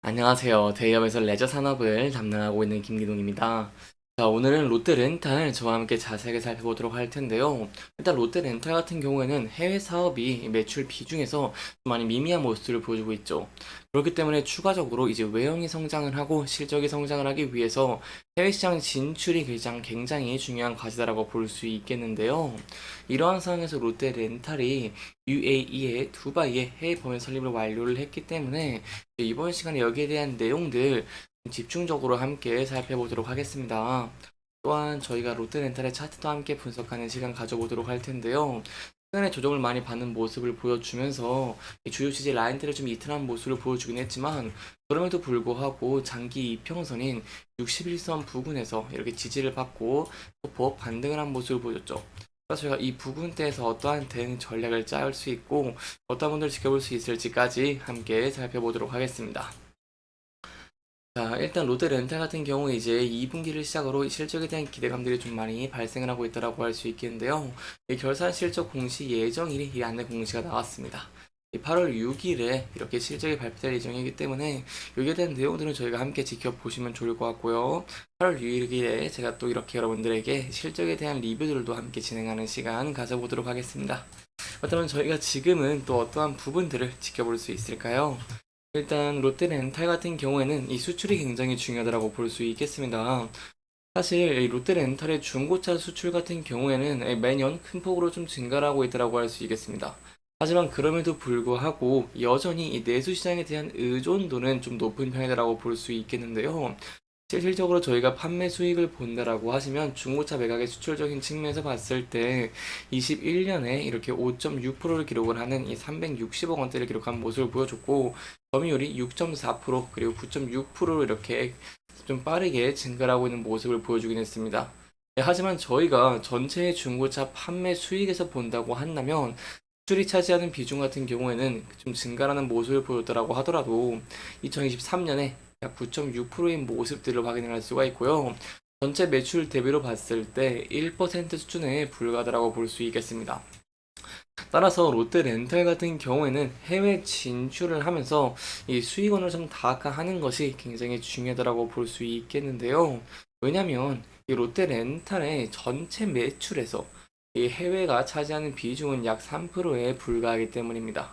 안녕하세요. 대기업에서 레저 산업을 담당하고 있는 김기동입니다. 자, 오늘은 롯데렌탈 저와 함께 자세하게 살펴보도록 할 텐데요. 일단 롯데렌탈 같은 경우에는 해외 사업이 매출 비중에서 좀 많이 미미한 모습을 보여주고 있죠. 그렇기 때문에 추가적으로 이제 외형이 성장을 하고 실적이 성장을 하기 위해서 해외 시장 진출이 굉장히 중요한 과제다라고 볼 수 있겠는데요. 이러한 상황에서 롯데렌탈이 UAE의 두바이에 해외 법인 설립을 완료를 했기 때문에 이번 시간에 여기에 대한 내용들 집중적으로 함께 살펴보도록 하겠습니다. 또한 저희가 롯데렌탈의 차트도 함께 분석하는 시간 가져보도록 할 텐데요. 시간의 조정을 많이 받는 모습을 보여주면서 주요 지지 라인들을 좀 이탈한 모습을 보여주긴 했지만 그럼에도 불구하고 장기 이평선인 61선 부근에서 이렇게 지지를 받고 소폭 반등을 한 모습을 보여줬죠. 그래서 저희가 이 부분대에서 어떠한 대응 전략을 짜올 수 있고 어떤 분들 지켜볼 수 있을지까지 함께 살펴보도록 하겠습니다. 자, 일단 롯데렌탈 같은 경우 이제 2분기를 시작으로 실적에 대한 기대감들이 좀 많이 발생을 하고 있다고 할 수 있겠는데요. 이 결산 실적 공시 예정일이 이 안내 공시가 나왔습니다. 8월 6일에 이렇게 실적이 발표될 예정이기 때문에 여기에 대한 내용들은 저희가 함께 지켜보시면 좋을 것 같고요. 8월 6일에 제가 또 이렇게 여러분들에게 실적에 대한 리뷰들도 함께 진행하는 시간 가져보도록 하겠습니다. 그렇다면 저희가 지금은 또 어떠한 부분들을 지켜볼 수 있을까요? 일단 롯데렌탈 같은 경우에는 이 수출이 굉장히 중요하다고 볼 수 있겠습니다. 사실 이 롯데렌탈의 중고차 수출 같은 경우에는 매년 큰 폭으로 좀 증가를 하고 있다고 할 수 있겠습니다. 하지만 그럼에도 불구하고 여전히 이 내수 시장에 대한 의존도는 좀 높은 편이라고 볼 수 있겠는데요. 실질적으로 저희가 판매 수익을 본다라고 하시면 중고차 매각의 수출적인 측면에서 봤을 때 21년에 이렇게 5.6%를 기록을 하는 이 360억 원대를 기록한 모습을 보여줬고 점유율이 6.4% 그리고 9.6%로 이렇게 좀 빠르게 증가를 하고 있는 모습을 보여주긴 했습니다. 네, 하지만 저희가 전체 중고차 판매 수익에서 본다고 한다면 수출이 차지하는 비중 같은 경우에는 좀 증가하는 모습을 보였더라고 하더라도 2023년에 약 9.6%인 모습들을 확인할 수가 있고요. 전체 매출 대비로 봤을 때 1% 수준에 불과하다고 볼 수 있겠습니다. 따라서 롯데렌탈 같은 경우에는 해외 진출을 하면서 이 수익원을 좀 다각화하는 것이 굉장히 중요하다고 볼 수 있겠는데요. 왜냐하면 이 롯데렌탈의 전체 매출에서 이 해외가 차지하는 비중은 약 3%에 불과하기 때문입니다.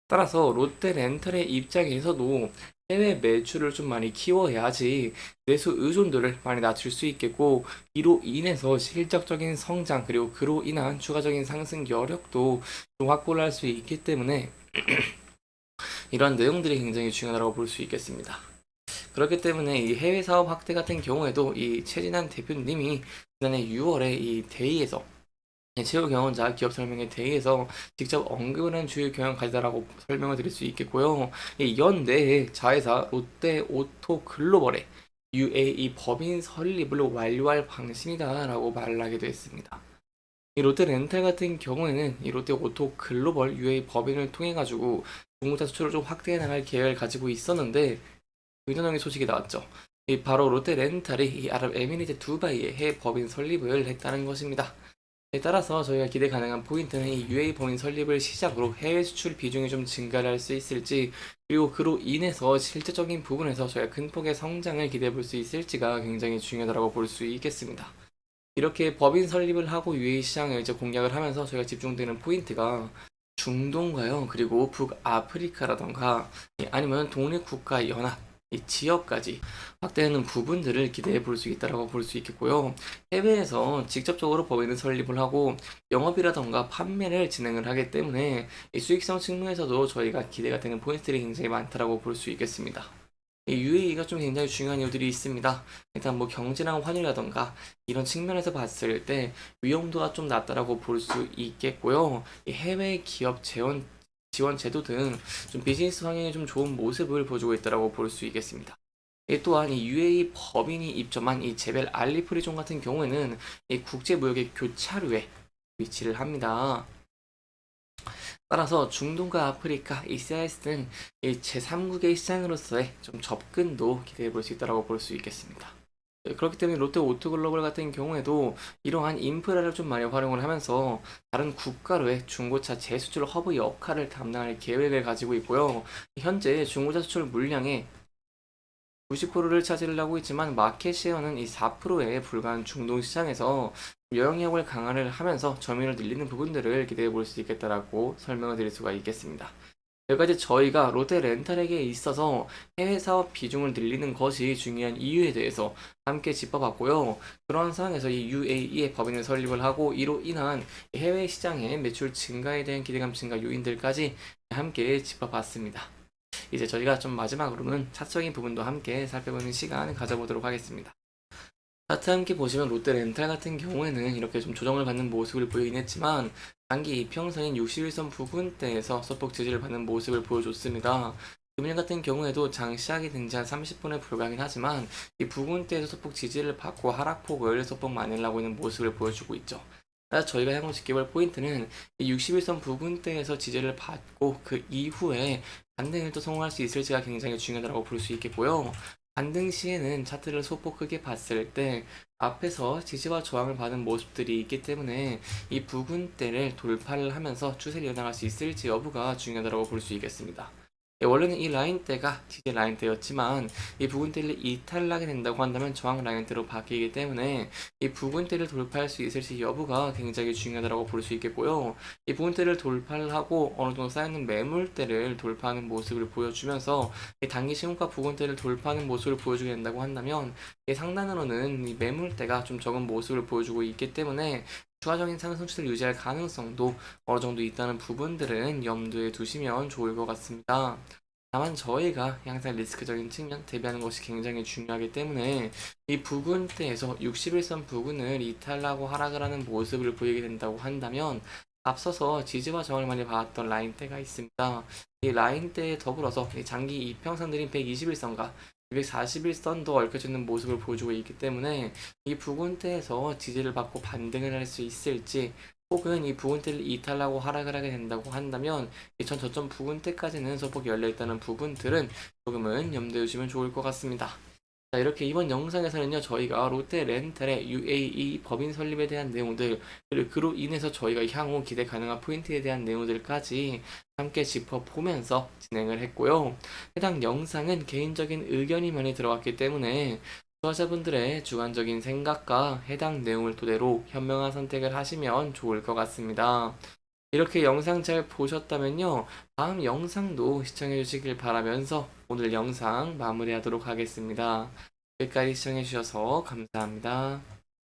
따라서 롯데렌탈의 입장에서도 해외 매출을 좀 많이 키워야지 내수 의존도를 많이 낮출 수 있겠고 이로 인해서 실적적인 성장 그리고 그로 인한 추가적인 상승 여력도 좀 확보를 할 수 있기 때문에 이러한 내용들이 굉장히 중요하다고 볼 수 있겠습니다. 그렇기 때문에 이 해외 사업 확대 같은 경우에도 이 최진한 대표님이 지난해 6월에 이 대의에서 최후 경영자 기업 설명회 대회에서 직접 언급을 한 주요 경영 과제다라고 설명을 드릴 수 있겠고요. 이 연내에 자회사 롯데오토 글로벌의 UAE 법인 설립을 완료할 방침이다라고 말을 하기도 했습니다. 이 롯데렌탈 같은 경우에는 이 롯데오토 글로벌 UAE 법인을 통해 가지고 중고차 수출을 좀 확대해 나갈 계획을 가지고 있었는데 긍정적인 소식이 나왔죠. 이 바로 롯데렌탈이 이 아랍에미리트 두바이에 해외 법인 설립을 했다는 것입니다. 따라서 저희가 기대 가능한 포인트는 이 UA 법인 설립을 시작으로 해외 수출 비중이 좀 증가를 할 수 있을지 그리고 그로 인해서 실질적인 부분에서 저희가 큰 폭의 성장을 기대해 볼 수 있을지가 굉장히 중요하다고 볼 수 있겠습니다. 이렇게 법인 설립을 하고 UA 시장을 이제 공략을 하면서 저희가 집중되는 포인트가 중동가요. 그리고 북아프리카라던가 아니면 독립국가 연합 이 지역까지 확대하는 부분들을 기대해 볼 수 있다고 볼 수 있겠고요. 해외에서 직접적으로 법인을 설립을 하고 영업이라던가 판매를 진행을 하기 때문에 이 수익성 측면에서도 저희가 기대가 되는 포인트들이 굉장히 많다고 볼 수 있겠습니다. 이 UAE가 좀 굉장히 중요한 이유들이 있습니다. 일단 뭐 경제랑 환율이라던가 이런 측면에서 봤을 때 위험도가 좀 낮다라고 볼 수 있겠고요. 이 해외 기업 지원 제도 등 좀 비즈니스 환경이 좀 좋은 모습을 보여주고 있다고 볼 수 있겠습니다. 또한 이 UAE 법인이 입점한 이 제벨 알리프리존 같은 경우에는 이 국제무역의 교차로에 위치를 합니다. 따라서 중동과 아프리카, 이스라엘 등 제3국의 시장으로서의 좀 접근도 기대해 볼 수 있다고 볼 수 있겠습니다. 그렇기 때문에 롯데 오토글로벌 같은 경우에도 이러한 인프라를 좀 많이 활용을 하면서 다른 국가로의 중고차 재수출 허브 역할을 담당할 계획을 가지고 있고요. 현재 중고차 수출 물량의 90%를 차지하고 있지만 마켓 시어는 이 4%에 불과한 중동 시장에서 영향력을 강화를 하면서 점유율을 늘리는 부분들을 기대해 볼 수 있겠다라고 설명을 드릴 수가 있겠습니다. 여기까지 저희가 롯데 렌탈에게 있어서 해외 사업 비중을 늘리는 것이 중요한 이유에 대해서 함께 짚어봤고요. 그런 상황에서 이 UAE의 법인을 설립을 하고 이로 인한 해외 시장의 매출 증가에 대한 기대감 증가 요인들까지 함께 짚어봤습니다. 이제 저희가 좀 마지막으로는 차적인 부분도 함께 살펴보는 시간 가져보도록 하겠습니다. 차트 함께 보시면 롯데 렌탈 같은 경우에는 이렇게 좀 조정을 받는 모습을 보이긴 했지만 단기 이평선인 61선 부근대에서 소폭 지지를 받는 모습을 보여줬습니다. 금일 같은 경우에도 장 시작이 된 지 한 30분에 불과하긴 하지만 이 부근대에서 소폭 지지를 받고 하락폭을 소폭 만회하고 있는 모습을 보여주고 있죠. 따라서 저희가 향후 지켜볼 포인트는 이 61선 부근대에서 지지를 받고 그 이후에 반등을 또 성공할 수 있을지가 굉장히 중요하다고 볼 수 있겠고요. 반등 시에는 차트를 소폭 크게 봤을 때 앞에서 지지와 저항을 받은 모습들이 있기 때문에 이 부근대를 돌파를 하면서 추세를 이어나갈 수 있을지 여부가 중요하다고 볼 수 있겠습니다. 원래는 이 라인대가 지지 라인대였지만 이 부근대를 이탈하게 된다고 한다면 저항 라인대로 바뀌기 때문에 이 부근대를 돌파할 수 있을지 여부가 굉장히 중요하다고 볼 수 있겠고요. 이 부근대를 돌파를 하고 어느 정도 쌓여있는 매물대를 돌파하는 모습을 보여주면서 이 단기 신고가 부근대를 돌파하는 모습을 보여주게 된다고 한다면 이 상단으로는 이 매물대가 좀 적은 모습을 보여주고 있기 때문에 추가적인 상승 추세를 유지할 가능성도 어느 정도 있다는 부분들은 염두에 두시면 좋을 것 같습니다. 다만 저희가 항상 리스크적인 측면 대비하는 것이 굉장히 중요하기 때문에 이 부근대에서 61선 부근을 이탈하고 하락을 하는 모습을 보이게 된다고 한다면 앞서서 지지와 저항을 많이 받았던 라인대가 있습니다. 이 라인대에 더불어서 이 장기 이평선들인 121선과 241선도 얽혀지는 모습을 보여주고 있기 때문에 이 부근대에서 지지를 받고 반등을 할 수 있을지 혹은 이 부근대를 이탈하고 하락을 하게 된다고 한다면 전 저점 부근대까지는 소폭이 열려있다는 부분들은 조금은 염두에 두시면 좋을 것 같습니다. 자, 이렇게 이번 영상에서는요, 저희가 롯데 렌탈의 UAE 법인 설립에 대한 내용들, 그리고 그로 인해서 저희가 향후 기대 가능한 포인트에 대한 내용들까지 함께 짚어보면서 진행을 했고요. 해당 영상은 개인적인 의견이 많이 들어갔기 때문에 투자자분들의 주관적인 생각과 해당 내용을 토대로 현명한 선택을 하시면 좋을 것 같습니다. 이렇게 영상 잘 보셨다면요, 다음 영상도 시청해 주시길 바라면서 오늘 영상 마무리하도록 하겠습니다. 끝까지 시청해 주셔서 감사합니다.